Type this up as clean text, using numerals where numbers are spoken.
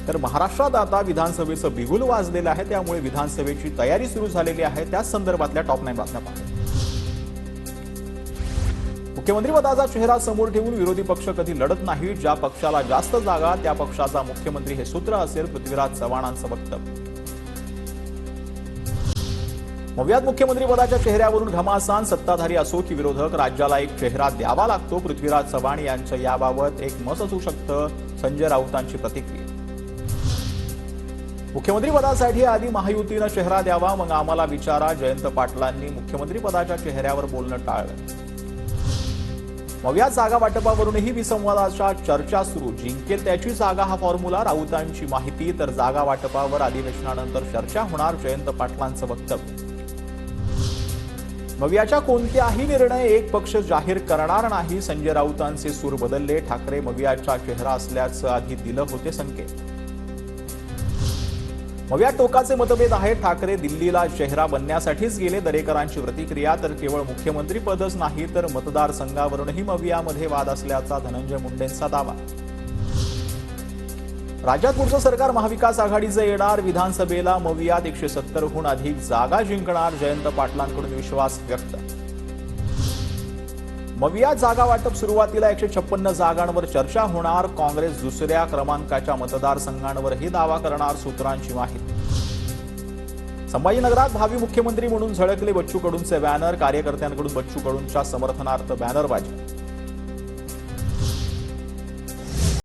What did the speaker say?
तर महाराष्ट्रात आता विधानसभेचं बिगुल वाजलेलं आहे, त्यामुळे विधानसभेची तयारी सुरू झालेली आहे। त्याच संदर्भातल्या टॉप 9 बातम्या पाहू। मुख्यमंत्रीपदाचा चेहरा समोर ठेवून विरोधी पक्ष कधी लढत नाही। ज्या पक्षाला जास्त जागा त्या पक्षाचा मुख्यमंत्री हे सूत्र असेल, पृथ्वीराज चव्हाणांचं वक्तव्य। मवियात मुख्यमंत्रीपदाच्या चेहऱ्यावरून घमासान, सत्ताधारी असो की विरोधक, राज्याला एक चेहरा द्यावा लागतो। पृथ्वीराज चव्हाण यांचं याबाबत एक मत असू शकतं। संजय राऊतांची प्रतिक्रिया। मुख्यमंत्रीपदासाठी आधी महायुतीनं चेहरा द्यावा, मग आम्हाला विचारा। जयंत पाटलांनी मुख्यमंत्रीपदाच्या चेहऱ्यावर बोलणं टाळलं। मवियात जागा वाटपावरूनही विसंवादाच्या चर्चा सुरू। जिंकेल त्याची जागा हा फॉर्म्युला, राऊतांची माहिती। तर जागा वाटपावर अधिवेशनानंतर चर्चा होणार, जयंत पाटलांचं वक्तव्य। मवियाच्या कोणत्याही निर्णय एक पक्ष जाहीर करणार नाही। संजय राऊतांचे सूर बदलले। ठाकरे मवियाचा चेहरा असल्याचं आधी दिलं होते संकेत। मवियात टोकाचे मतभेद आहेत। ठाकरे दिल्लीला चेहरा बनण्यासाठीच गेले, दरेकरांची प्रतिक्रिया। तर केवळ मुख्यमंत्री पदच नाही तर मतदारसंघावरूनही मवियामध्ये वाद असल्याचा धनंजय मुंडेंचा दावा। राज्यात पुढचं सरकार महाविकास आघाडीचं येणार। विधानसभेला मवियात 170हून अधिक जागा जिंकणार, जयंत पाटलांकडून विश्वास व्यक्त। मवियात जागा वाटप सुरुवातीला 156 जागांवर चर्चा होणार। काँग्रेस दुसऱ्या क्रमांकाच्या मतदारसंघांवरही दावा करणार, सूत्रांची माहिती। संभाजीनगरात भावी मुख्यमंत्री म्हणून झळकले बच्चू कडूंचे बॅनर। कार्यकर्त्यांकडून बच्चू कडूंच्या समर्थनार्थ बॅनरबाजी।